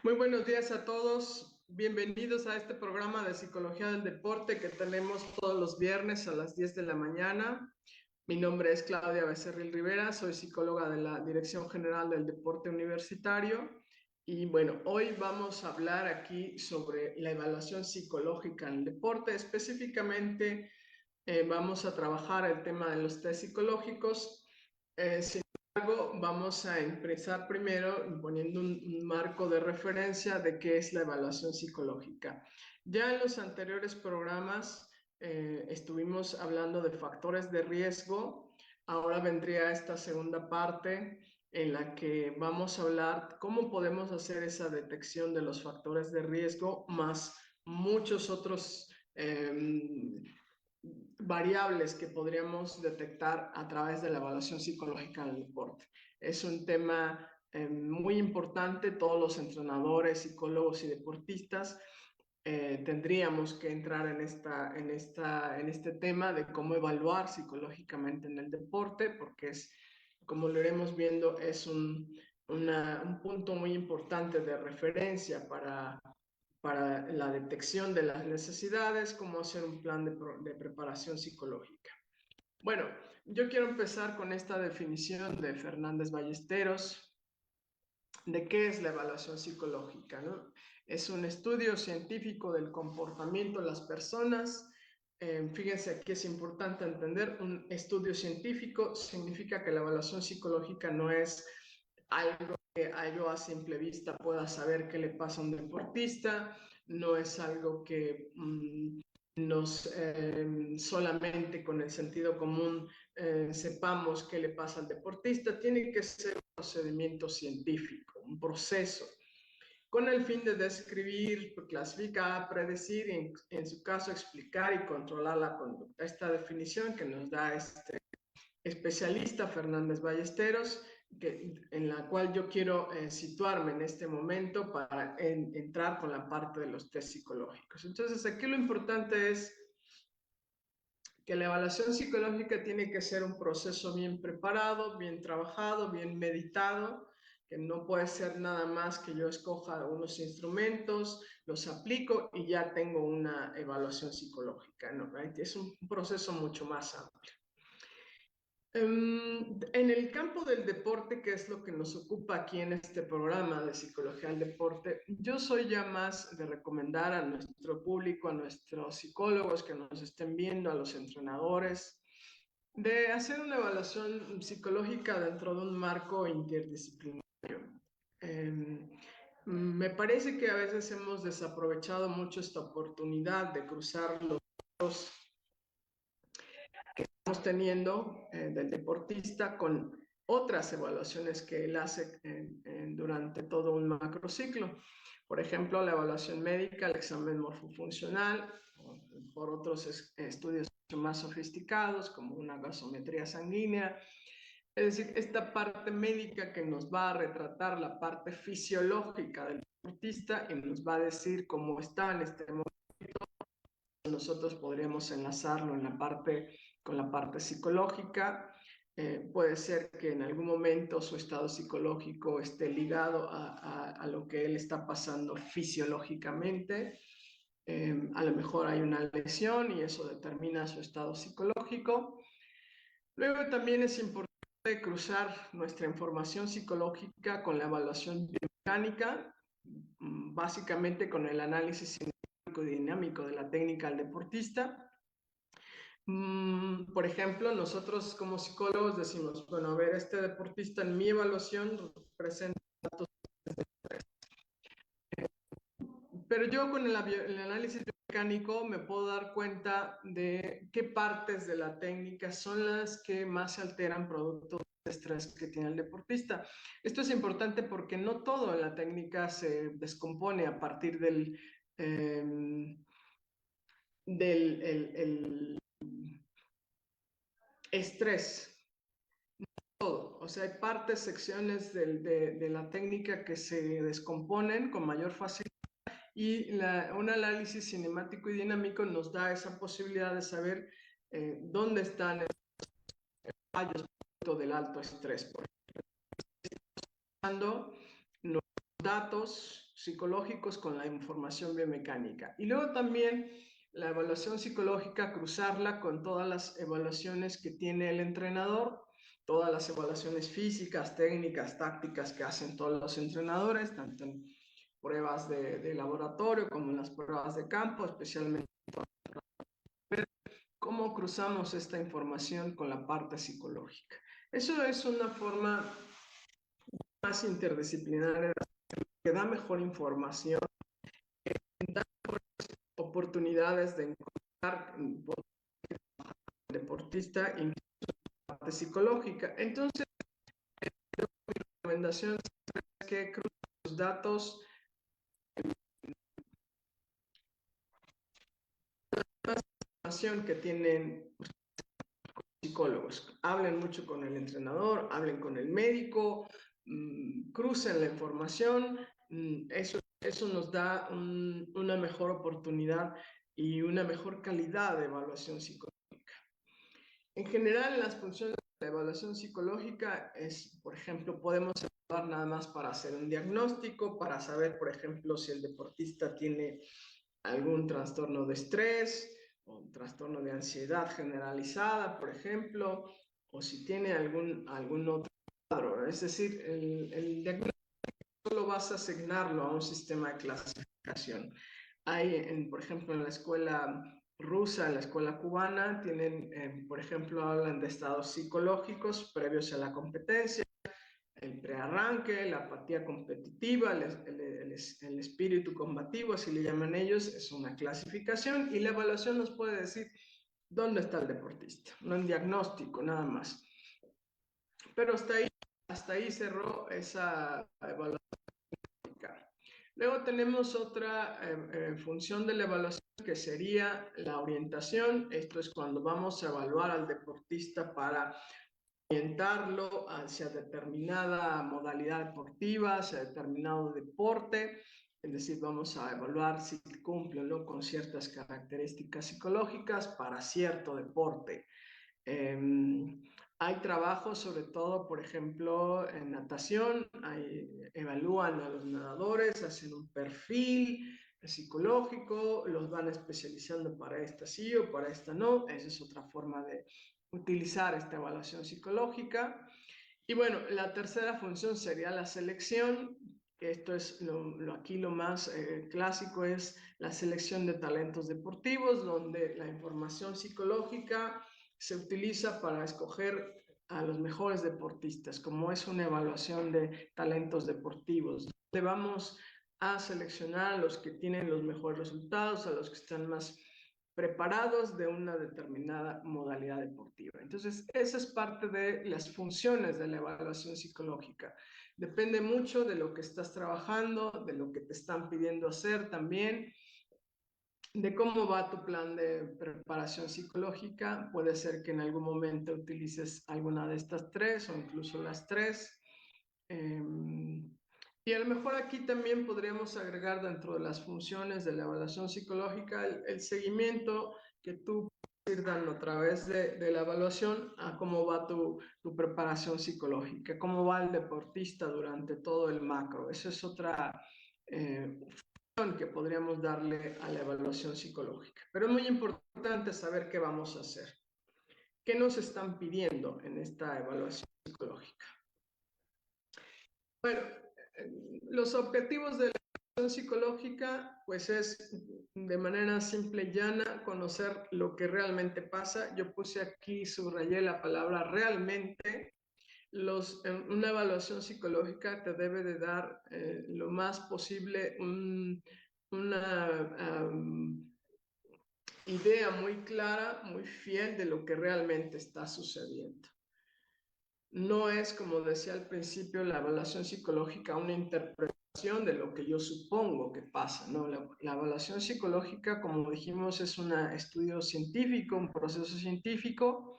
Muy buenos días a todos. Bienvenidos a este programa de Psicología del Deporte que tenemos todos los viernes a las 10 de la mañana. Mi nombre es Claudia Becerril Rivera, soy psicóloga de la Dirección General del Deporte Universitario. Y bueno, hoy vamos a hablar aquí sobre la evaluación psicológica en el deporte. Específicamente, vamos a trabajar el tema de los test psicológicos. Sin embargo, vamos a empezar primero poniendo un marco de referencia de qué es la evaluación psicológica. Ya en los anteriores programas estuvimos hablando de factores de riesgo. Ahora vendría esta segunda parte en la que vamos a hablar cómo podemos hacer esa detección de los factores de riesgo más muchos otros variables que podríamos detectar a través de la evaluación psicológica en el deporte. Es un tema muy importante. Todos los entrenadores, psicólogos y deportistas tendríamos que entrar en este tema de cómo evaluar psicológicamente en el deporte, porque es, como lo iremos viendo, es un punto muy importante de referencia para la detección de las necesidades, cómo hacer un plan de preparación psicológica. Bueno, yo quiero empezar con esta definición de Fernández Ballesteros de qué es la evaluación psicológica, ¿no? Es un estudio científico del comportamiento de las personas. Fíjense, aquí es importante entender, un estudio científico significa que la evaluación psicológica no es algo que yo a simple vista pueda saber qué le pasa a un deportista, no es algo que solamente con el sentido común sepamos qué le pasa al deportista. Tiene que ser un procedimiento científico, un proceso, con el fin de describir, clasificar, predecir y en su caso explicar y controlar la conducta. Esta definición que nos da este especialista Fernández Ballesteros, en la cual yo quiero situarme en este momento para entrar con la parte de los test psicológicos. Entonces, aquí lo importante es que la evaluación psicológica tiene que ser un proceso bien preparado, bien trabajado, bien meditado, que no puede ser nada más que yo escoja unos instrumentos, los aplico y ya tengo una evaluación psicológica, ¿no? ¿Right? Es un proceso mucho más amplio. En el campo del deporte, que es lo que nos ocupa aquí en este programa de Psicología del Deporte, yo soy ya más de recomendar a nuestro público, a nuestros psicólogos que nos estén viendo, a los entrenadores, de hacer una evaluación psicológica dentro de un marco interdisciplinario. Eh, Me parece que a veces hemos desaprovechado mucho esta oportunidad de cruzar los dedos que estamos teniendo del deportista con otras evaluaciones que él hace durante todo un macrociclo. Por ejemplo, la evaluación médica, el examen morfofuncional, por otros estudios mucho más sofisticados como una gasometría sanguínea. Es decir, esta parte médica que nos va a retratar la parte fisiológica del deportista y nos va a decir cómo está en este momento. Nosotros podríamos enlazarlo en con la parte psicológica. Puede ser que en algún momento su estado psicológico esté ligado a lo que él está pasando fisiológicamente. A lo mejor hay una lesión y eso determina su estado psicológico. Luego también es importante cruzar nuestra información psicológica con la evaluación biomecánica, básicamente con el análisis dinámico de la técnica del deportista. Por ejemplo, nosotros como psicólogos decimos, bueno, a ver, este deportista en mi evaluación presenta datos de estrés. Pero yo con el análisis biomecánico me puedo dar cuenta de qué partes de la técnica son las que más se alteran producto de estrés que tiene el deportista. Esto es importante porque no todo en la técnica se descompone a partir del estrés. Todo. O sea, hay partes, secciones de la técnica que se descomponen con mayor facilidad y un análisis cinemático y dinámico nos da esa posibilidad de saber dónde están los fallos del alto estrés. Por ejemplo, datos psicológicos con la información biomecánica. Y luego también la evaluación psicológica, cruzarla con todas las evaluaciones que tiene el entrenador, todas las evaluaciones físicas, técnicas, tácticas que hacen todos los entrenadores, tanto en pruebas de laboratorio como en las pruebas de campo, especialmente cómo cruzamos esta información con la parte psicológica. Eso es una forma más interdisciplinaria que da mejor información, da oportunidades de encontrar deportista y parte psicológica. Entonces, mi recomendación es que crucen los datos que tienen psicólogos. Hablen mucho con el entrenador, hablen con el médico, crucen la información. Eso nos da una mejor oportunidad y una mejor calidad de evaluación psicológica. En general, las funciones de la evaluación psicológica es, por ejemplo, podemos evaluar nada más para hacer un diagnóstico, para saber, por ejemplo, si el deportista tiene algún trastorno de estrés o un trastorno de ansiedad generalizada, por ejemplo, o si tiene algún otro cuadro. Es decir, el diagnóstico solo vas a asignarlo a un sistema de clasificación. Hay, por ejemplo, en la escuela rusa, en la escuela cubana, tienen, por ejemplo, hablan de estados psicológicos previos a la competencia, el prearranque, la apatía competitiva, el espíritu combativo, así le llaman ellos, es una clasificación y la evaluación nos puede decir dónde está el deportista, no en diagnóstico, nada más. Pero hasta ahí cerró esa evaluación. Luego tenemos otra función de la evaluación que sería la orientación. Esto es cuando vamos a evaluar al deportista para orientarlo hacia determinada modalidad deportiva, hacia determinado deporte. Es decir, vamos a evaluar si cumple o no con ciertas características psicológicas para cierto deporte. Hay trabajos, sobre todo, por ejemplo, en natación, evalúan a los nadadores, hacen un perfil psicológico, los van especializando para esta sí o para esta no. Esa es otra forma de utilizar esta evaluación psicológica. Y bueno, la tercera función sería la selección, que esto es aquí lo más clásico, es la selección de talentos deportivos, donde la información psicológica se utiliza para escoger a los mejores deportistas, como es una evaluación de talentos deportivos, donde vamos a seleccionar a los que tienen los mejores resultados, a los que están más preparados de una determinada modalidad deportiva. Entonces, esa es parte de las funciones de la evaluación psicológica. Depende mucho de lo que estás trabajando, de lo que te están pidiendo hacer también, de cómo va tu plan de preparación psicológica. Puede ser que en algún momento utilices alguna de estas tres o incluso las tres. Y a lo mejor aquí también podríamos agregar dentro de las funciones de la evaluación psicológica el seguimiento que tú puedes ir dando a través de la evaluación a cómo va tu preparación psicológica, cómo va el deportista durante todo el macro. Esa es otra función que podríamos darle a la evaluación psicológica. Pero es muy importante saber qué vamos a hacer, qué nos están pidiendo en esta evaluación psicológica. Bueno, los objetivos de la evaluación psicológica, pues es de manera simple y llana conocer lo que realmente pasa. Yo puse aquí, subrayé la palabra realmente. Una evaluación psicológica te debe de dar lo más posible una idea muy clara, muy fiel de lo que realmente está sucediendo. No es, como decía al principio, la evaluación psicológica una interpretación de lo que yo supongo que pasa, ¿no? La evaluación psicológica, como dijimos, es un estudio científico, un proceso científico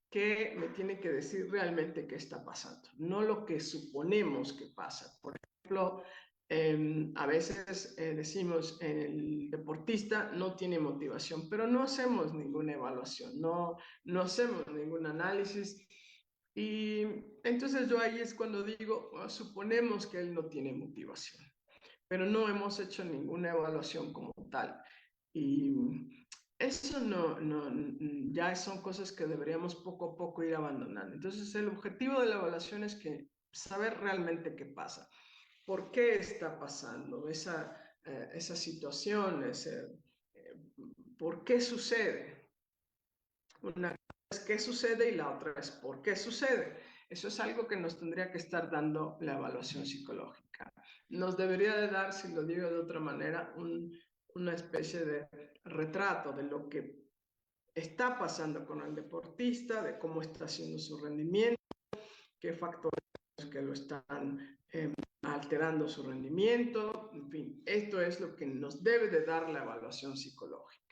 que me tiene que decir realmente qué está pasando, no lo que suponemos que pasa. Por ejemplo, a veces decimos el deportista no tiene motivación, pero no hacemos ninguna evaluación, no hacemos ningún análisis Y entonces yo ahí es cuando digo, suponemos que él no tiene motivación, pero no hemos hecho ninguna evaluación como tal. Y eso ya son cosas que deberíamos poco a poco ir abandonando. Entonces el objetivo de la evaluación es que saber realmente qué pasa, por qué está pasando esa situación, por qué sucede. Una es qué sucede y la otra es por qué sucede. Eso es algo que nos tendría que estar dando la evaluación psicológica. Nos debería de dar, si lo digo de otra manera, una especie de retrato de lo que está pasando con el deportista, de cómo está haciendo su rendimiento, qué factores que lo están alterando su rendimiento, en fin, esto es lo que nos debe de dar la evaluación psicológica.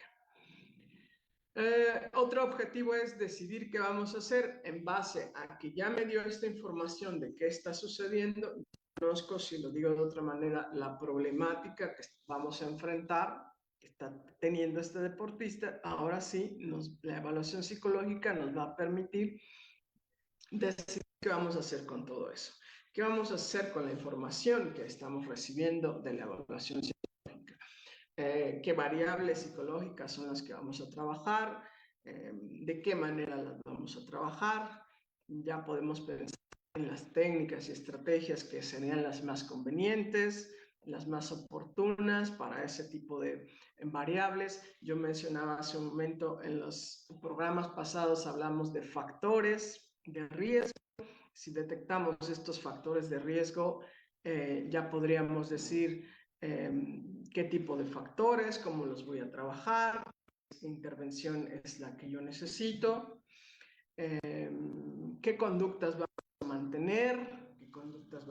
Otro objetivo es decidir qué vamos a hacer en base a que ya me dio esta información de qué está sucediendo. Conozco, si lo digo de otra manera, la problemática que vamos a enfrentar, que está teniendo este deportista. Ahora sí, la evaluación psicológica nos va a permitir decidir qué vamos a hacer con todo eso. ¿Qué vamos a hacer con la información que estamos recibiendo de la evaluación psicológica? ¿Qué variables psicológicas son las que vamos a trabajar? ¿De qué manera las vamos a trabajar? Ya podemos pensar en las técnicas y estrategias que serían las más convenientes, las más oportunas para ese tipo de variables. Yo mencionaba hace un momento en los programas pasados, hablamos de factores de riesgo. Si detectamos estos factores de riesgo, ya podríamos decir qué tipo de factores, cómo los voy a trabajar, qué intervención es la que yo necesito, qué conductas vamos a mantener, qué conductas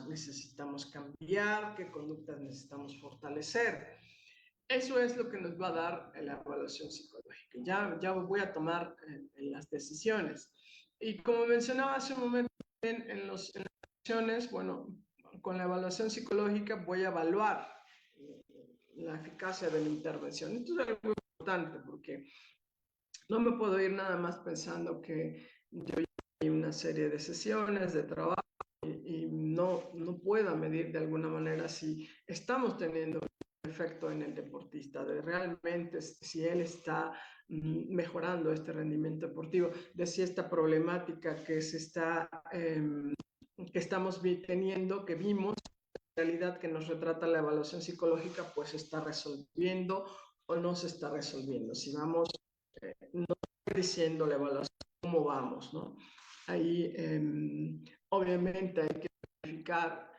necesitamos cambiar, qué conductas necesitamos fortalecer. Eso es lo que nos va a dar la evaluación psicológica. Ya voy a tomar las decisiones. Y como mencionaba hace un momento, en las acciones, bueno, con la evaluación psicológica voy a evaluar la eficacia de la intervención. Esto es algo importante porque no me puedo ir nada más pensando que yo hay una serie de sesiones de trabajo y no pueda medir de alguna manera si estamos teniendo un efecto en el deportista, de realmente si él está mejorando este rendimiento deportivo, de si esta problemática que que estamos teniendo, que vimos, la realidad que nos retrata la evaluación psicológica, pues se está resolviendo o no se está resolviendo. Si vamos, no diciendo la evaluación cómo vamos, ¿no? Ahí obviamente hay que verificar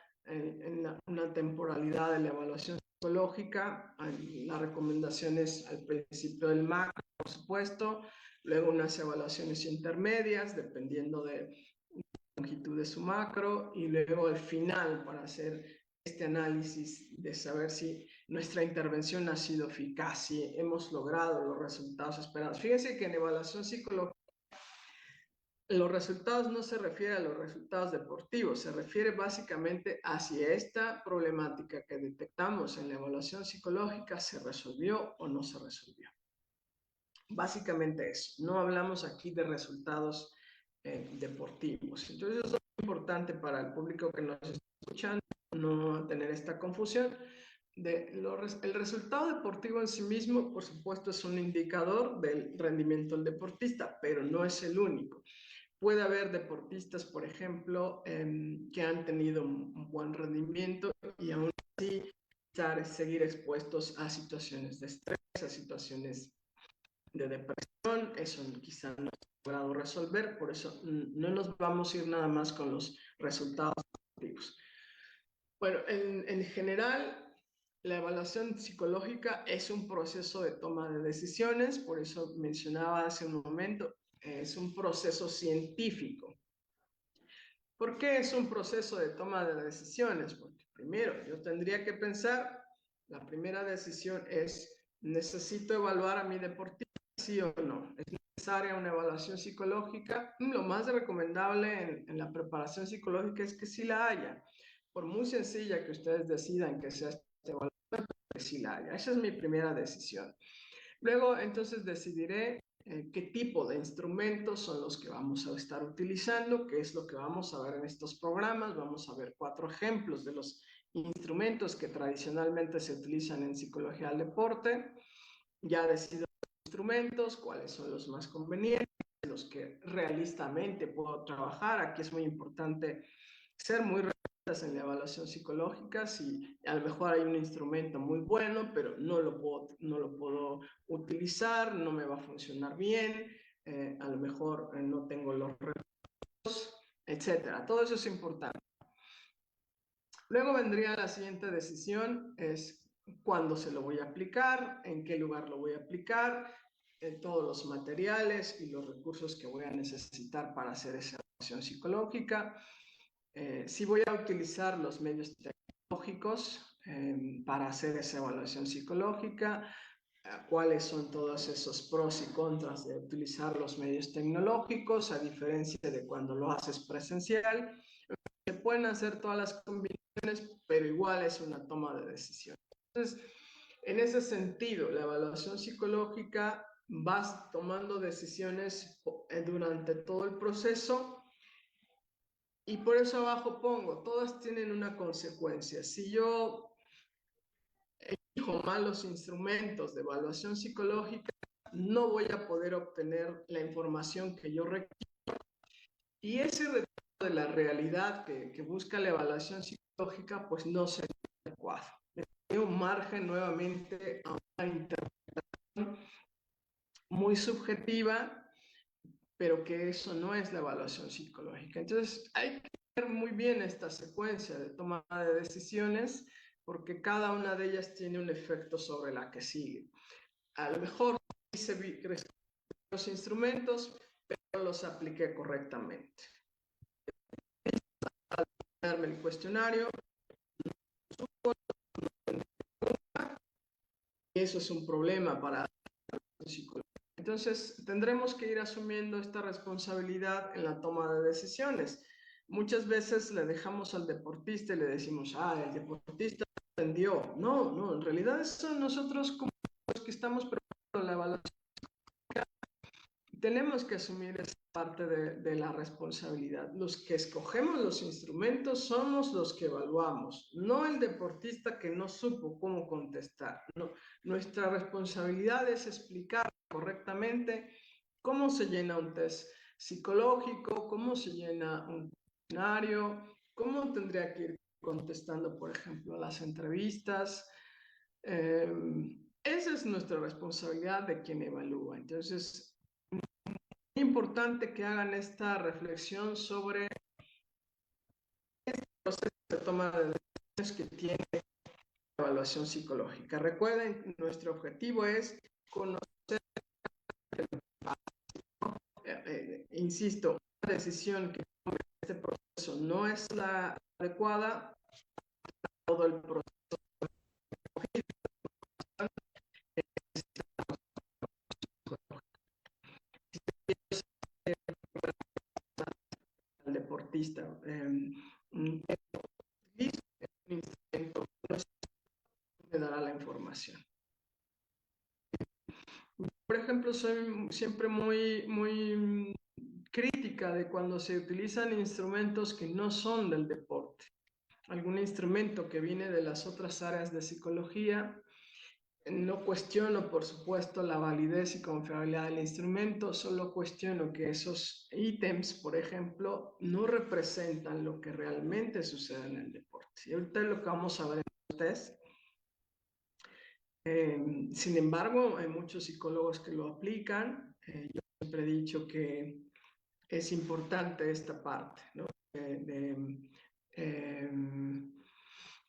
una temporalidad de la evaluación psicológica, las recomendaciones al principio del macro, por supuesto, luego unas evaluaciones intermedias, dependiendo de la longitud de su macro, y luego al final para hacer este análisis de saber si nuestra intervención ha sido eficaz, si hemos logrado los resultados esperados. Fíjense que en evaluación psicológica los resultados no se refieren a los resultados deportivos, se refiere básicamente a si esta problemática que detectamos en la evaluación psicológica se resolvió o no se resolvió. Básicamente eso, no hablamos aquí de resultados deportivos. Entonces eso es importante para el público que nos está escuchando, no tener esta confusión. El resultado deportivo en sí mismo, por supuesto, es un indicador del rendimiento del deportista, pero no es el único. Puede haber deportistas, por ejemplo, que han tenido un buen rendimiento y aún así seguir expuestos a situaciones de estrés, a situaciones de depresión. Eso quizá no se ha logrado resolver, por eso no nos vamos a ir nada más con los resultados deportivos. Bueno, en general, la evaluación psicológica es un proceso de toma de decisiones, por eso mencionaba hace un momento, es un proceso científico. ¿Por qué es un proceso de toma de decisiones? Porque primero yo tendría que pensar, la primera decisión es, ¿necesito evaluar a mi deportista, sí o no? ¿Es necesaria una evaluación psicológica? Lo más recomendable en la preparación psicológica es que sí la haya. Por muy sencilla que ustedes decidan que sea esta evaluación, que sí la haya. Esa es mi primera decisión. Luego, entonces, decidiré qué tipo de instrumentos son los que vamos a estar utilizando, qué es lo que vamos a ver en estos programas. Vamos a ver 4 ejemplos de los instrumentos que tradicionalmente se utilizan en psicología del deporte. Ya decido los instrumentos, cuáles son los más convenientes, los que realistamente puedo trabajar. Aquí es muy importante ser muy realistas en la evaluación psicológica. Si a lo mejor hay un instrumento muy bueno, pero no lo puedo utilizar, no me va a funcionar bien, a lo mejor no tengo los recursos, etcétera. Todo eso es importante. Luego vendría la siguiente decisión, es cuándo se lo voy a aplicar, en qué lugar lo voy a aplicar, todos los materiales y los recursos que voy a necesitar para hacer esa evaluación psicológica. Si voy a utilizar los medios tecnológicos para hacer esa evaluación psicológica, cuáles son todos esos pros y contras de utilizar los medios tecnológicos, a diferencia de cuando lo haces presencial. Se pueden hacer todas las combinaciones, pero igual es una toma de decisión. Entonces, en ese sentido, la evaluación psicológica, vas tomando decisiones durante todo el proceso. Y por eso abajo pongo, todas tienen una consecuencia. Si yo elijo malos instrumentos de evaluación psicológica, no voy a poder obtener la información que yo requiero. Y ese retrato de la realidad que busca la evaluación psicológica, pues no sería adecuado. Tiene un margen nuevamente a una interpretación muy subjetiva, pero que eso no es la evaluación psicológica. Entonces, hay que ver muy bien esta secuencia de toma de decisiones, porque cada una de ellas tiene un efecto sobre la que sigue. A lo mejor hice los instrumentos, pero los apliqué correctamente. Al darme el cuestionario, eso es un problema para la psicología. Entonces, tendremos que ir asumiendo esta responsabilidad en la toma de decisiones. Muchas veces le dejamos al deportista y le decimos, el deportista aprendió. No, en realidad eso nosotros como los que estamos preparando la evaluación tenemos que asumir esa parte de la responsabilidad. Los que escogemos los instrumentos somos los que evaluamos, no el deportista que no supo cómo contestar. No, nuestra responsabilidad es explicar correctamente cómo se llena un test psicológico, cómo se llena un cuestionario, cómo tendría que ir contestando, por ejemplo, las entrevistas. Esa es nuestra responsabilidad de quien evalúa. Entonces, es importante que hagan esta reflexión sobre el proceso de toma de decisiones que tiene la evaluación psicológica. Recuerden, nuestro objetivo es conocer insisto, una decisión que tome este proceso no es la adecuada, todo el proceso al deportista. Me dará la información. Por ejemplo, soy siempre muy crítica de cuando se utilizan instrumentos que no son del deporte. Algún instrumento que viene de las otras áreas de psicología. No cuestiono, por supuesto, la validez y confiabilidad del instrumento, solo cuestiono que esos ítems, por ejemplo, no representan lo que realmente sucede en el deporte. Y ahorita lo que vamos a ver en los test. Sin embargo, hay muchos psicólogos que lo aplican. Yo siempre he dicho que es importante esta parte, ¿no?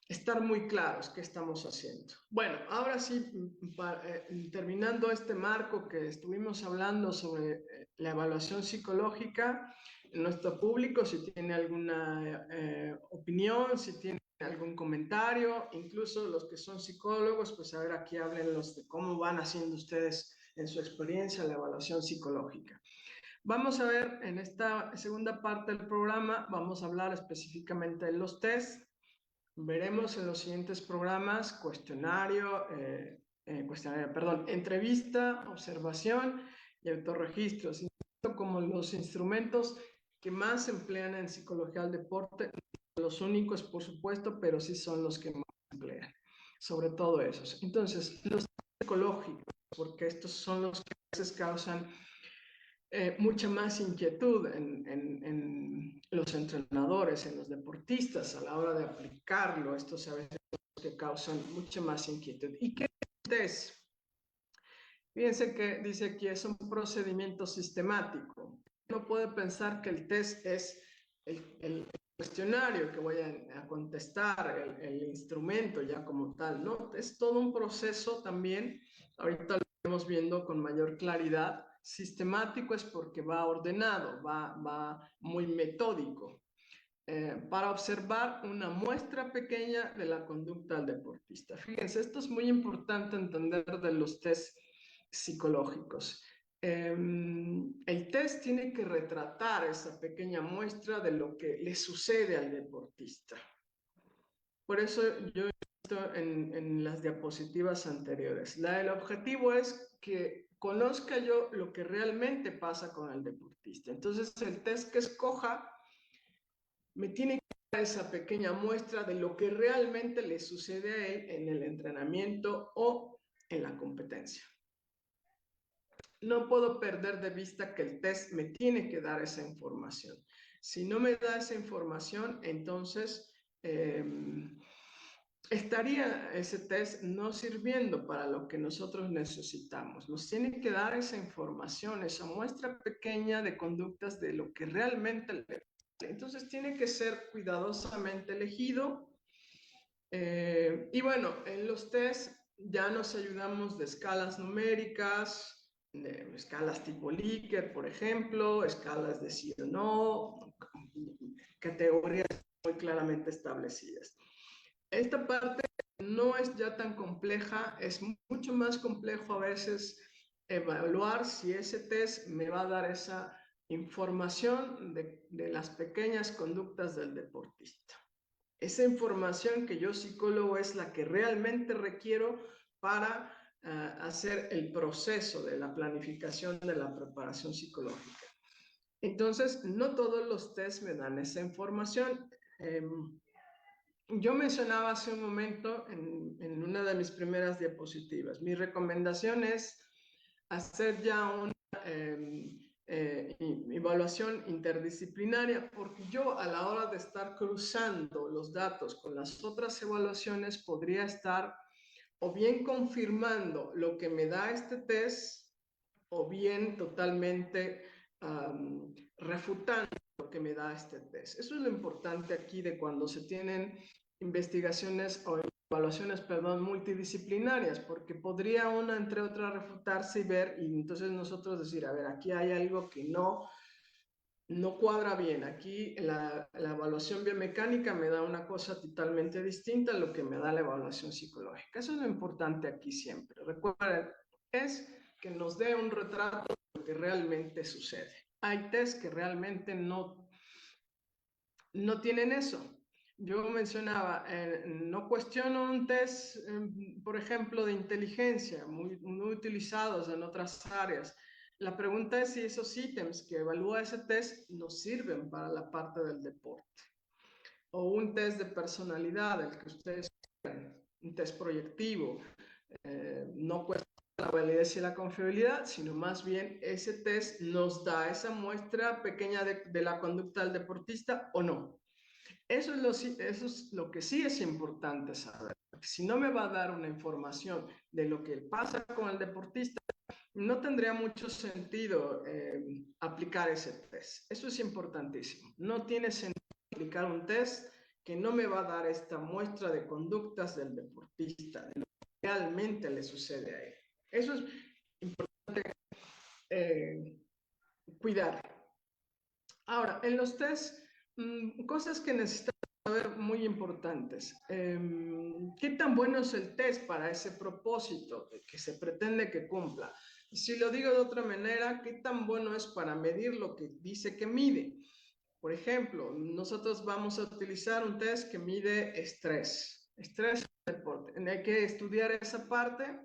Estar muy claros qué estamos haciendo. Bueno, ahora sí, terminando este marco que estuvimos hablando sobre la evaluación psicológica, nuestro público, si tiene alguna opinión, si tiene algún comentario, incluso los que son psicólogos, pues a ver, aquí háblenlos de cómo van haciendo ustedes en su experiencia la evaluación psicológica. Vamos a ver en esta segunda parte del programa, vamos a hablar específicamente de los tests. Veremos en los siguientes programas entrevista, observación y autorregistros, como los instrumentos que más se emplean en psicología del deporte, los únicos, por supuesto, pero sí son los que más se emplean, sobre todo esos. Entonces, los psicológicos, porque estos son los que a veces causan mucha más inquietud en los entrenadores, en los deportistas a la hora de aplicarlo. Estos a veces son los que causan mucha más inquietud. ¿Y qué es? Fíjense que dice aquí es un procedimiento sistemático. Uno puede pensar que el test es el cuestionario que voy a contestar, el instrumento ya como tal, ¿no? Es todo un proceso también, ahorita lo estamos viendo con mayor claridad. Sistemático es porque va ordenado, va muy metódico, para observar una muestra pequeña de la conducta del deportista. Fíjense, esto es muy importante entender de los test psicológicos. El test tiene que retratar esa pequeña muestra de lo que le sucede al deportista. Por eso yo he visto en las diapositivas anteriores. El objetivo es que conozca yo lo que realmente pasa con el deportista. Entonces, el test que escoja me tiene que dar esa pequeña muestra de lo que realmente le sucede a él en el entrenamiento o en la competencia. No puedo perder de vista que el test me tiene que dar esa información. Si no me da esa información, entonces estaría ese test no sirviendo para lo que nosotros necesitamos. Nos tiene que dar esa información, esa muestra pequeña de conductas de lo que realmente le pasa. Entonces tiene que ser cuidadosamente elegido. Y bueno, en los test ya nos ayudamos de escalas numéricas, de escalas tipo Likert, por ejemplo, escalas de sí o no, categorías muy claramente establecidas. Esta parte no es ya tan compleja, es mucho más complejo a veces evaluar si ese test me va a dar esa información de las pequeñas conductas del deportista. Esa información que yo psicólogo es la que realmente requiero para hacer el proceso de la planificación de la preparación psicológica. Entonces, no todos los tests me dan esa información. Yo mencionaba hace un momento en una de mis primeras diapositivas, mi recomendación es hacer ya una evaluación interdisciplinaria, porque yo a la hora de estar cruzando los datos con las otras evaluaciones podría estar o bien confirmando lo que me da este test o bien totalmente refutando lo que me da este test. Eso es lo importante aquí de cuando se tienen investigaciones o evaluaciones, perdón, multidisciplinarias, porque podría una entre otras refutarse y ver, y entonces nosotros decir, a ver, aquí hay algo que no cuadra bien. Aquí la evaluación biomecánica me da una cosa totalmente distinta a lo que me da la evaluación psicológica. Eso es lo importante aquí siempre. Recuerden, es que nos dé un retrato de lo que realmente sucede. Hay test que realmente no tienen eso. Yo mencionaba, no cuestiono un test, por ejemplo, de inteligencia, muy utilizados en otras áreas. La pregunta es si esos ítems que evalúa ese test nos sirven para la parte del deporte. O un test de personalidad, el que ustedes quieran, un test proyectivo, no cuestiona la validez y la confiabilidad, sino más bien ese test nos da esa muestra pequeña de la conducta del deportista o no. Eso es lo que sí es importante saber. Porque si no me va a dar una información de lo que pasa con el deportista, no tendría mucho sentido aplicar ese test. Eso es importantísimo. No tiene sentido aplicar un test que no me va a dar esta muestra de conductas del deportista, de lo que realmente le sucede a él. Eso es importante cuidar. Ahora, en los test, cosas que necesitamos saber muy importantes. ¿Qué tan bueno es el test para ese propósito que se pretende que cumpla? Si lo digo de otra manera, ¿qué tan bueno es para medir lo que dice que mide? Por ejemplo, nosotros vamos a utilizar un test que mide estrés. Estrés en deporte. Hay que estudiar esa parte,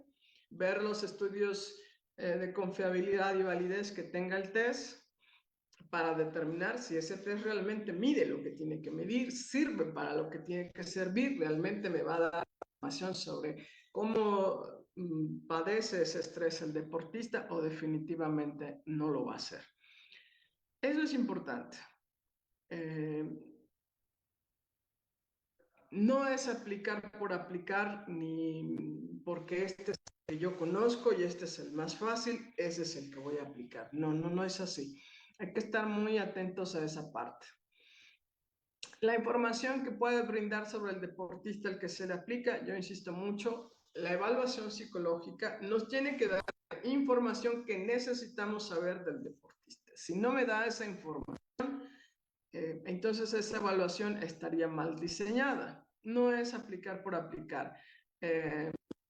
ver los estudios de confiabilidad y validez que tenga el test para determinar si ese test realmente mide lo que tiene que medir, sirve para lo que tiene que servir, realmente me va a dar información sobre cómo padece ese estrés el deportista o definitivamente no lo va a hacer. Eso es importante. No es aplicar por aplicar, ni porque este es el que yo conozco y este es el más fácil, ese es el que voy a aplicar. No, no, no es así. Hay que estar muy atentos a esa parte. La información que puede brindar sobre el deportista al que se le aplica, yo insisto mucho, la evaluación psicológica nos tiene que dar información que necesitamos saber del deportista. Si no me da esa información, entonces esa evaluación estaría mal diseñada. No es aplicar por aplicar.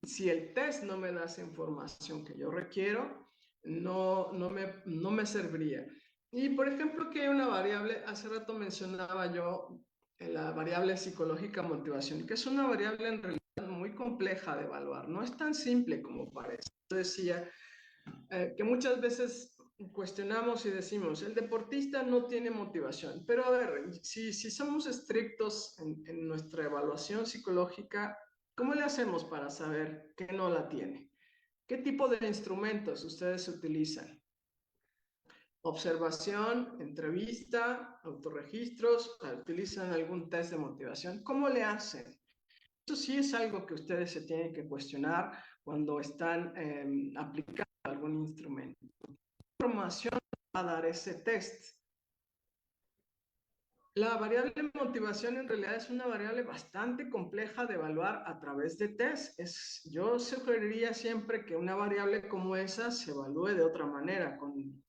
Si el test no me da esa información que yo requiero, no me serviría. Y por ejemplo, que hay una variable, hace rato mencionaba yo la variable psicológica motivación, que es una variable en realidad muy compleja de evaluar. No es tan simple como parece. Yo decía que muchas veces cuestionamos y decimos, el deportista no tiene motivación, pero a ver, si somos estrictos en nuestra evaluación psicológica, ¿cómo le hacemos para saber que no la tiene? ¿Qué tipo de instrumentos ustedes utilizan? Observación, entrevista, autorregistros, utilizan algún test de motivación. ¿Cómo le hacen? Eso sí es algo que ustedes se tienen que cuestionar cuando están aplicando algún instrumento. ¿Qué información va a dar ese test? La variable de motivación en realidad es una variable bastante compleja de evaluar a través de test. Yo sugeriría siempre que una variable como esa se evalúe de otra manera, con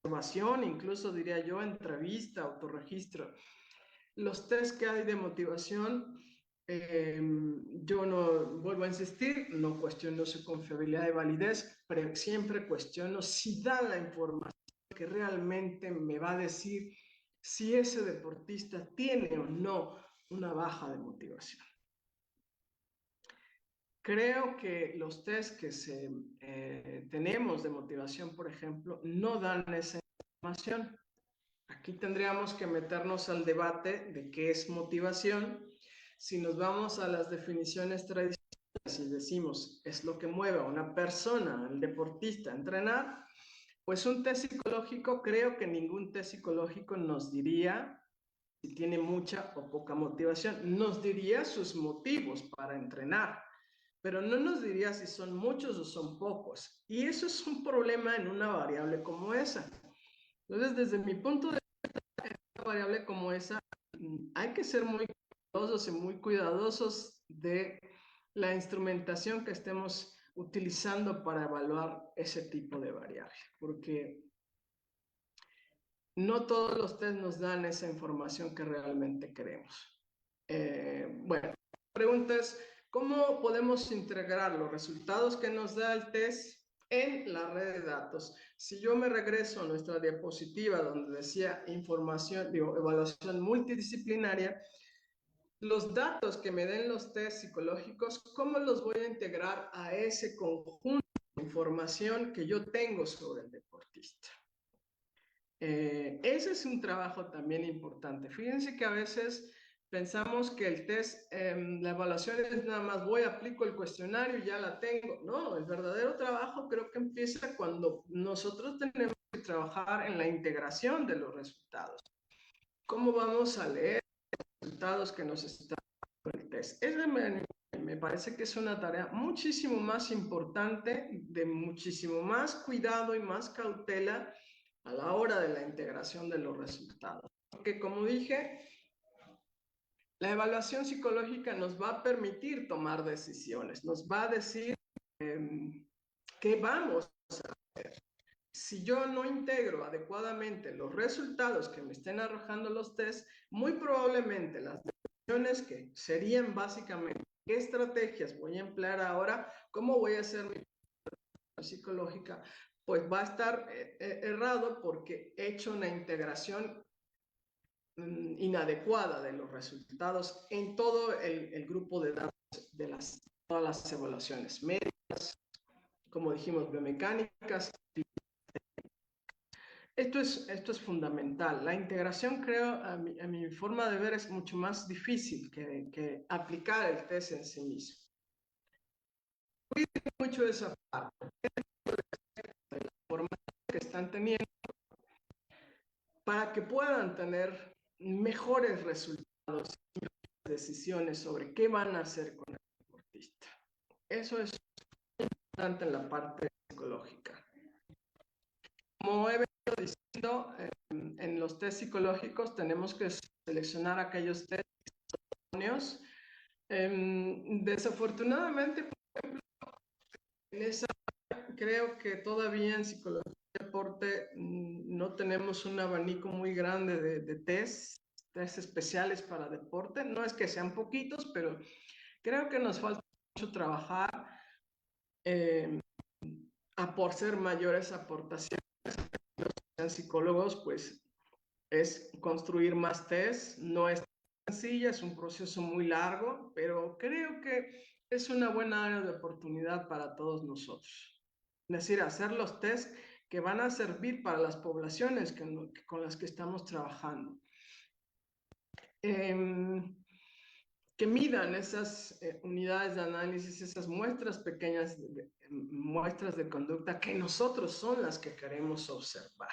observación, incluso diría yo, entrevista, autorregistro. Los test que hay de motivación, yo no vuelvo a insistir, no cuestiono su confiabilidad y validez, pero siempre cuestiono si da la información que realmente me va a decir si ese deportista tiene o no una baja de motivación. Creo que los test que tenemos de motivación, por ejemplo, no dan esa información. Aquí tendríamos que meternos al debate de qué es motivación. Si nos vamos a las definiciones tradicionales y decimos es lo que mueve a una persona, al deportista, a entrenar, pues un test psicológico, creo que ningún test psicológico nos diría si tiene mucha o poca motivación. Nos diría sus motivos para entrenar, pero no nos diría si son muchos o son pocos. Y eso es un problema en una variable como esa. Entonces, desde mi punto de vista, una variable como esa, hay que ser muy cuidadosos y muy cuidadosos de la instrumentación que estemos utilizando para evaluar ese tipo de variable, porque no todos los test nos dan esa información que realmente queremos. Bueno, la pregunta es, ¿cómo podemos integrar los resultados que nos da el test en la red de datos? Si yo me regreso a nuestra diapositiva donde decía evaluación multidisciplinaria, los datos que me den los test psicológicos, ¿cómo los voy a integrar a ese conjunto de información que yo tengo sobre el deportista? Ese es un trabajo también importante. Fíjense que a veces pensamos que el test, la evaluación es nada más voy, aplico el cuestionario y ya la tengo. No, el verdadero trabajo creo que empieza cuando nosotros tenemos que trabajar en la integración de los resultados. ¿Cómo vamos a leer los resultados que nos están dando el test? Me parece que es una tarea muchísimo más importante, de muchísimo más cuidado y más cautela a la hora de la integración de los resultados. Porque como dije, la evaluación psicológica nos va a permitir tomar decisiones, nos va a decir qué vamos a hacer. Si yo no integro adecuadamente los resultados que me estén arrojando los tests, muy probablemente las decisiones que serían básicamente qué estrategias voy a emplear ahora, cómo voy a hacer mi psicológica, pues va a estar errado porque he hecho una integración inadecuada de los resultados en todo el grupo de datos de todas las evaluaciones médicas, como dijimos, biomecánicas. Esto es fundamental. La integración, creo, a mi forma de ver, es mucho más difícil que aplicar el test en sí mismo. Cuiden mucho esa parte, de la formación que están teniendo para que puedan tener mejores resultados y decisiones sobre qué van a hacer con el deportista. Eso es importante en la parte psicológica. Como he venido diciendo, en los test psicológicos tenemos que seleccionar aquellos test idóneos. Desafortunadamente, por ejemplo, en esa, creo que todavía en psicología y deporte no tenemos un abanico muy grande de test especiales para deporte. No es que sean poquitos, pero creo que nos falta mucho trabajar a por ser mayores aportaciones. Los sean psicólogos, pues es construir más test. No es sencilla, es un proceso muy largo, pero creo que es una buena área de oportunidad para todos nosotros. Es decir, hacer los test que van a servir para las poblaciones con las que estamos trabajando. Que midan esas unidades de análisis, esas muestras pequeñas, muestras de conducta que nosotros son las que queremos observar,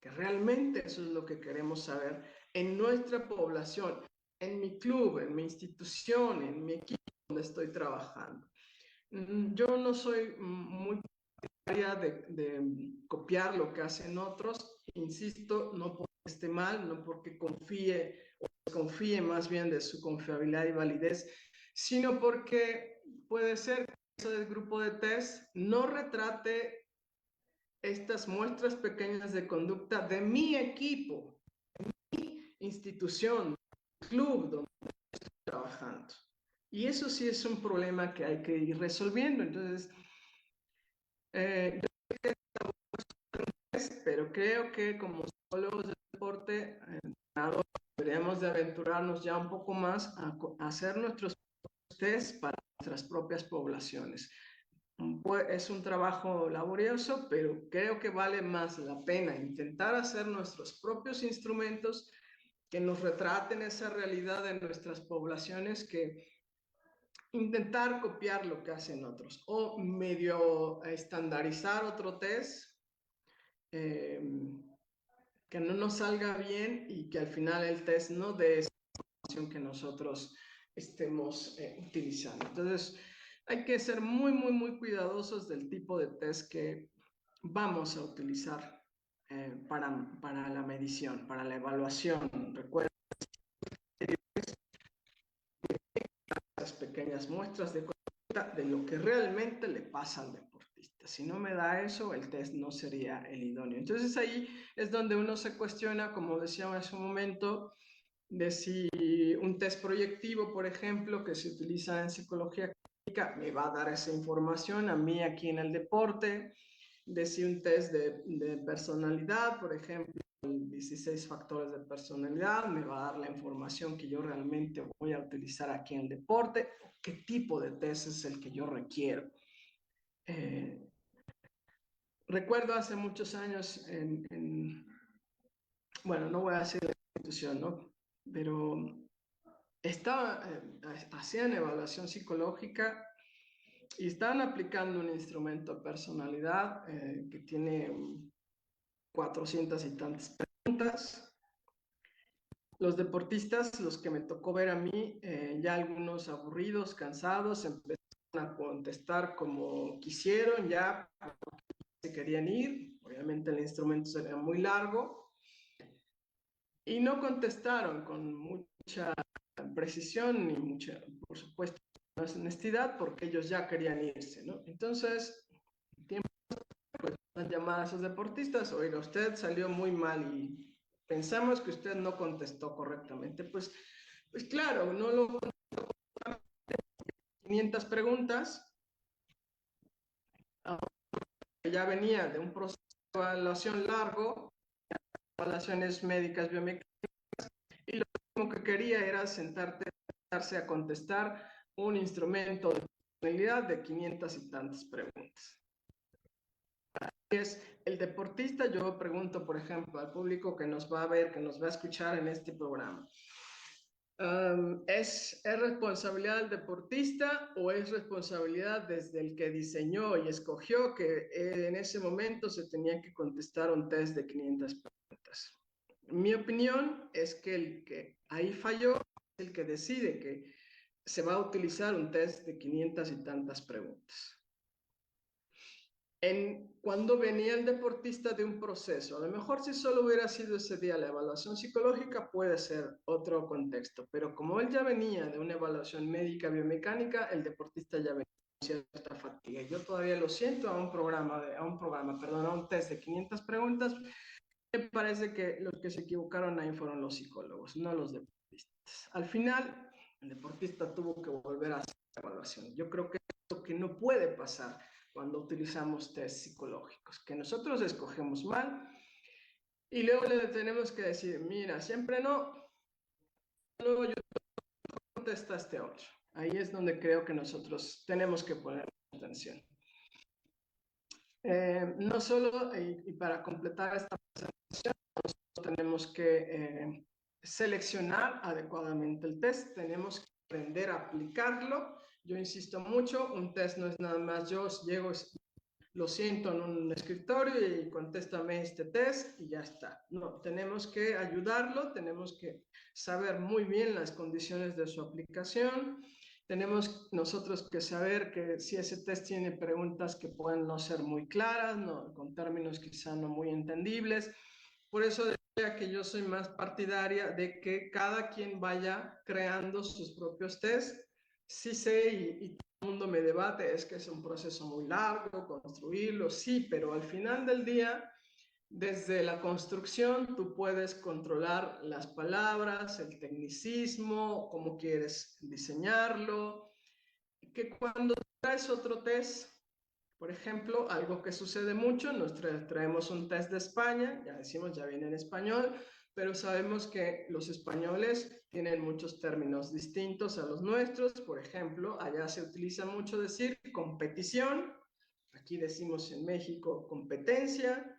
que realmente eso es lo que queremos saber en nuestra población, en mi club, en mi institución, en mi equipo donde estoy trabajando. Yo no soy muy partidaria de copiar lo que hacen otros, insisto, no porque esté mal, no porque confíe más bien de su confiabilidad y validez, sino porque puede ser que ese grupo de test no retrate estas muestras pequeñas de conducta de mi equipo, mi institución, club donde estoy trabajando. Y eso sí es un problema que hay que ir resolviendo. Entonces, yo sé que pero creo que como psicólogos de deporte, deberíamos de aventurarnos ya un poco más a hacer nuestros test para nuestras propias poblaciones. Es un trabajo laborioso, pero creo que vale más la pena intentar hacer nuestros propios instrumentos que nos retraten esa realidad de nuestras poblaciones que intentar copiar lo que hacen otros o medio estandarizar otro test que no nos salga bien y que al final el test no dé esa información que nosotros estemos utilizando. Entonces, hay que ser muy cuidadosos del tipo de test que vamos a utilizar para la medición, para la evaluación. Recuerden las pequeñas muestras de conducta de lo que realmente le pasa al deportista. Si no me da eso, el test no sería el idóneo. Entonces ahí es donde uno se cuestiona, como decía hace un momento, de si un test proyectivo, por ejemplo, que se utiliza en psicología clínica, me va a dar esa información a mí aquí en el deporte, de si un test de personalidad, por ejemplo, 16 factores de personalidad, me va a dar la información que yo realmente voy a utilizar aquí en el deporte, qué tipo de test es el que yo requiero. Recuerdo hace muchos años bueno, no voy a decir la institución, ¿no? Pero hacían evaluación psicológica y estaban aplicando un instrumento de personalidad que tiene 400 y tantas preguntas. Los deportistas, los que me tocó ver a mí, ya algunos aburridos, cansados, empezaron a contestar como quisieron, ya se querían ir. Obviamente el instrumento sería muy largo y no contestaron con mucha precisión ni mucha, por supuesto, honestidad, porque ellos ya querían irse, ¿no? Entonces, tiempo pues las llamadas a esos deportistas, oiga, usted salió muy mal y pensamos que usted no contestó correctamente. Pues claro, no lo 500 preguntas, ya venía de un proceso de evaluación largo, evaluaciones médicas biomecánicas, y lo último que quería era sentarse a contestar un instrumento de personalidad de 500 y tantas preguntas. es el deportista. Yo pregunto, por ejemplo, al público que nos va a ver, que nos va a escuchar en este programa. ¿Es responsabilidad del deportista o es responsabilidad desde el que diseñó y escogió que en ese momento se tenía que contestar un test de 500 preguntas? Mi opinión es que el que ahí falló es el que decide que se va a utilizar un test de 500 y tantas preguntas. Cuando venía el deportista de un proceso, a lo mejor si solo hubiera sido ese día la evaluación psicológica puede ser otro contexto, pero como él ya venía de una evaluación médica biomecánica, el deportista ya venía con cierta fatiga. Yo todavía lo siento a un test de 500 preguntas. Me parece que los que se equivocaron ahí fueron los psicólogos, no los deportistas. Al final, el deportista tuvo que volver a hacer la evaluación. Yo creo que es lo que no puede pasar cuando utilizamos test psicológicos, que nosotros escogemos mal y luego le tenemos que decir, mira, siempre no, no, yo contestaste otro. Ahí es donde creo que nosotros tenemos que poner atención. No solo, y para completar esta presentación, tenemos que seleccionar adecuadamente el test, tenemos que aprender a aplicarlo. Yo insisto mucho, un test no es nada más yo llego, lo siento en un escritorio y contéstame este test y ya está. No, tenemos que ayudarlo, tenemos que saber muy bien las condiciones de su aplicación. Tenemos nosotros que saber que si ese test tiene preguntas que pueden no ser muy claras, no, con términos quizá no muy entendibles. Por eso decía que yo soy más partidaria de que cada quien vaya creando sus propios tests. Sí sé y todo el mundo me debate, es que es un proceso muy largo construirlo, sí, pero al final del día, desde la construcción, tú puedes controlar las palabras, el tecnicismo, cómo quieres diseñarlo, que cuando traes otro test, por ejemplo, algo que sucede mucho, traemos un test de España, ya decimos, ya viene en español, pero sabemos que los españoles tienen muchos términos distintos a los nuestros. Por ejemplo, allá se utiliza mucho decir competición, aquí decimos en México competencia,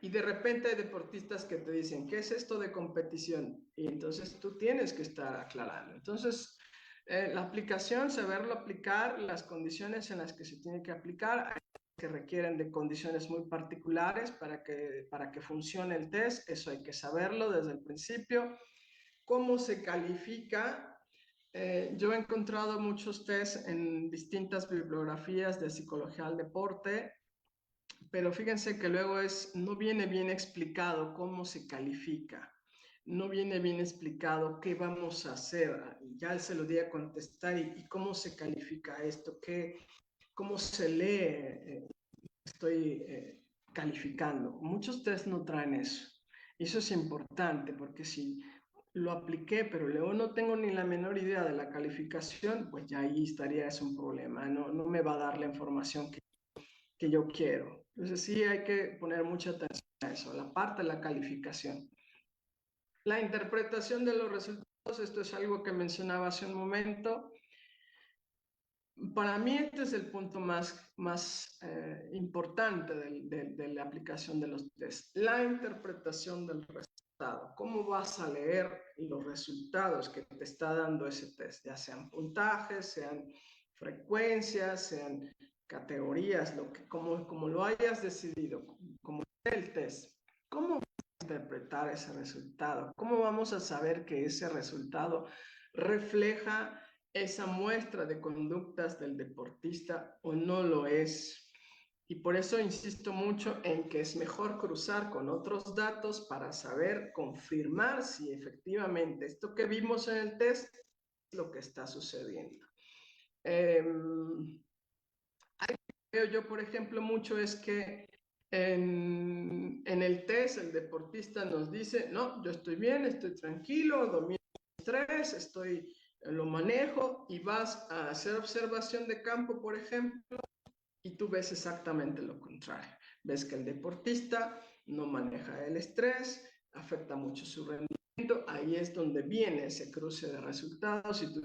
y de repente hay deportistas que te dicen, ¿qué es esto de competición? Y entonces tú tienes que estar aclarando. Entonces, la aplicación, saberlo aplicar, las condiciones en las que se tiene que aplicar, hay que requieren de condiciones muy particulares para que funcione el test, eso hay que saberlo desde el principio. ¿Cómo se califica? Yo he encontrado muchos tests en distintas bibliografías de psicología al deporte, pero fíjense que luego no viene bien explicado cómo se califica, no viene bien explicado qué vamos a hacer. Ya se lo di a contestar y cómo se califica esto, cómo se lee, estoy calificando. Muchos test no traen eso. Y eso es importante porque si lo apliqué, pero luego no tengo ni la menor idea de la calificación, pues ya ahí estaría, es un problema, no me va a dar la información que yo quiero. Entonces sí hay que poner mucha atención a eso, la parte de la calificación. La interpretación de los resultados, esto es algo que mencionaba hace un momento. Para mí este es el punto más importante de la aplicación de los test, la interpretación del resultado. ¿Cómo vas a leer los resultados que te está dando ese test? Ya sean puntajes, sean frecuencias, sean categorías, como lo hayas decidido, como el test. ¿Cómo vas a interpretar ese resultado? ¿Cómo vamos a saber que ese resultado refleja esa muestra de conductas del deportista o no lo es? Y por eso insisto mucho en que es mejor cruzar con otros datos para saber, confirmar si efectivamente esto que vimos en el test es lo que está sucediendo. Algo que veo yo, por ejemplo, mucho es que en el test el deportista nos dice, no, yo estoy bien, estoy tranquilo, domino el estrés, lo manejo, y vas a hacer observación de campo, por ejemplo, y tú ves exactamente lo contrario. Ves que el deportista no maneja el estrés, afecta mucho su rendimiento. Ahí es donde viene ese cruce de resultados y tú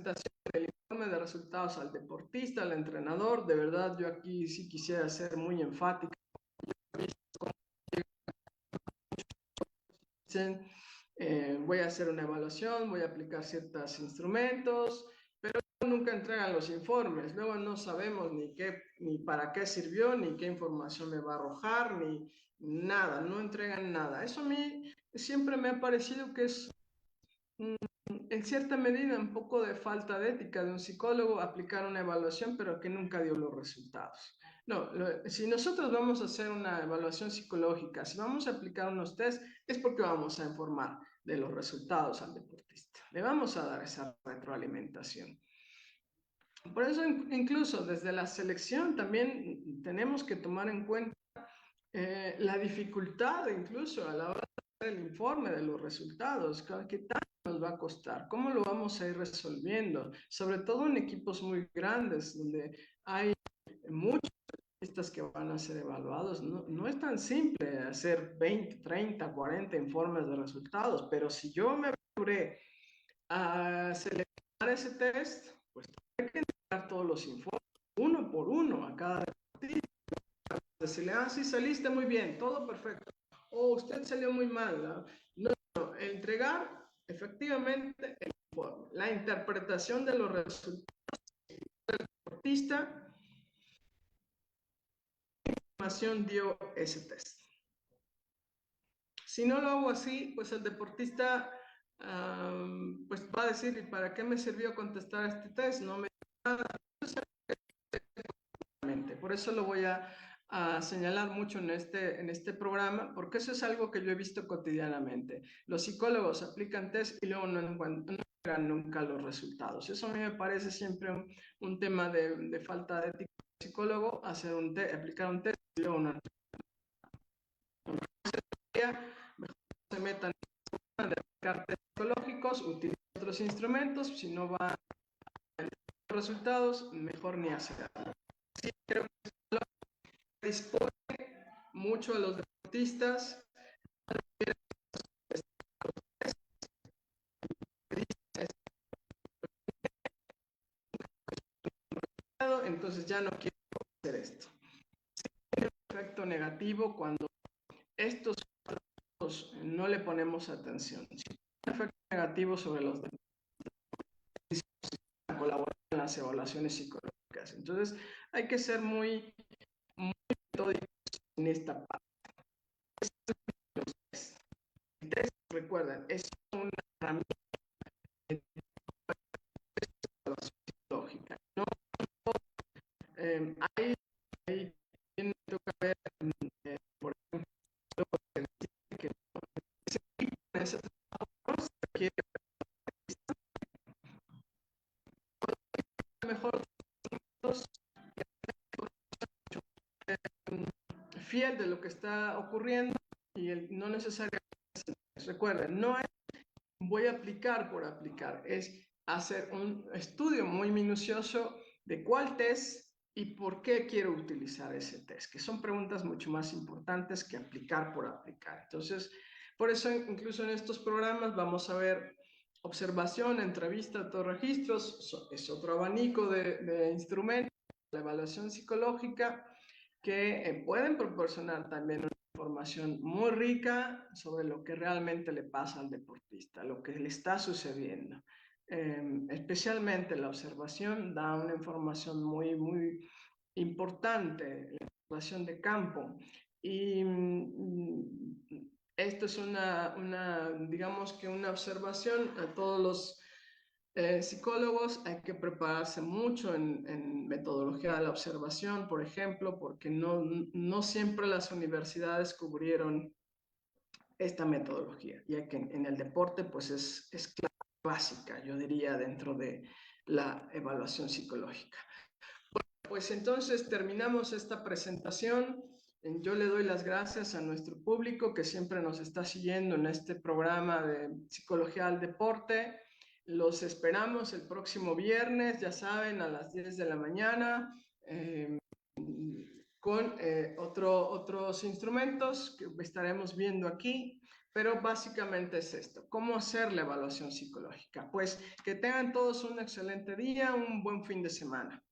presentación del informe de resultados al deportista, al entrenador. De verdad, yo aquí sí quisiera ser muy enfática. Voy a hacer una evaluación, voy a aplicar ciertos instrumentos, pero nunca entregan los informes. Luego no sabemos ni para qué sirvió, ni qué información me va a arrojar, ni nada, no entregan nada. Eso a mí siempre me ha parecido que es en cierta medida un poco de falta de ética de un psicólogo aplicar una evaluación, pero que nunca dio los resultados. No, si nosotros vamos a hacer una evaluación psicológica, si vamos a aplicar unos test, es porque vamos a informar de los resultados al deportista. Le vamos a dar esa retroalimentación. Por eso, incluso desde la selección, también tenemos que tomar en cuenta la dificultad, incluso a la hora de hacer el informe de los resultados. ¿Qué tanto nos va a costar? ¿Cómo lo vamos a ir resolviendo? Sobre todo en equipos muy grandes, donde hay muchos deportistas que van a ser evaluados. No es tan simple hacer 20, 30, 40 informes de resultados, pero si yo me aventuré a seleccionar ese test, pues hay que entregar todos los informes, uno por uno, a cada deportista. Decirle, sí, saliste muy bien, todo perfecto. O usted salió muy mal. No, entregar efectivamente el informe, la interpretación de los resultados del deportista, qué información dio ese test. Si no lo hago así, pues el deportista pues va a decir, ¿y para qué me sirvió contestar este test? No me dio nada. Por eso lo voy a señalar mucho en este programa, porque eso es algo que yo he visto cotidianamente. Los psicólogos aplican test y luego no encuentran nunca los resultados. Eso a mí me parece siempre un tema de falta de ética del psicólogo, aplicar un test y luego no. Mejor se metan en aplicar test psicológicos, utilicen otros instrumentos, si no van a resultados, mejor ni hacerlo. Sí, creo que dispone mucho a los deportistas. Entonces ya no quiero hacer esto. Tiene un efecto negativo cuando estos no le ponemos atención. Si tiene un efecto negativo sobre los deportistas que colaboran en las evaluaciones psicológicas. Entonces hay que ser muy metódicos en esta parte. El test, recuerden, es una herramienta psicológica. No, hay me toca ver, por ejemplo, que ese trabajo se requiere mejor fiel de lo que está ocurriendo y no necesariamente, recuerden, no es voy a aplicar por aplicar, es hacer un estudio muy minucioso de cuál test y por qué quiero utilizar ese test, que son preguntas mucho más importantes que aplicar por aplicar. Entonces, por eso incluso en estos programas vamos a ver observación, entrevista, autorregistros, es otro abanico de instrumentos, la evaluación psicológica, que pueden proporcionar también una información muy rica sobre lo que realmente le pasa al deportista, lo que le está sucediendo. Especialmente la observación da una información muy, muy importante, la observación de campo. Y esto es digamos que una observación a todos los psicólogos. Hay que prepararse mucho en metodología de la observación, por ejemplo, porque no siempre las universidades cubrieron esta metodología, ya que en el deporte pues es básica, yo diría, dentro de la evaluación psicológica. Bueno, pues entonces terminamos esta presentación. Yo le doy las gracias a nuestro público que siempre nos está siguiendo en este programa de Psicología al Deporte. Los esperamos el próximo viernes, ya saben, a las 10 de la mañana, con otros instrumentos que estaremos viendo aquí. Pero básicamente es esto, ¿cómo hacer la evaluación psicológica? Pues que tengan todos un excelente día, un buen fin de semana.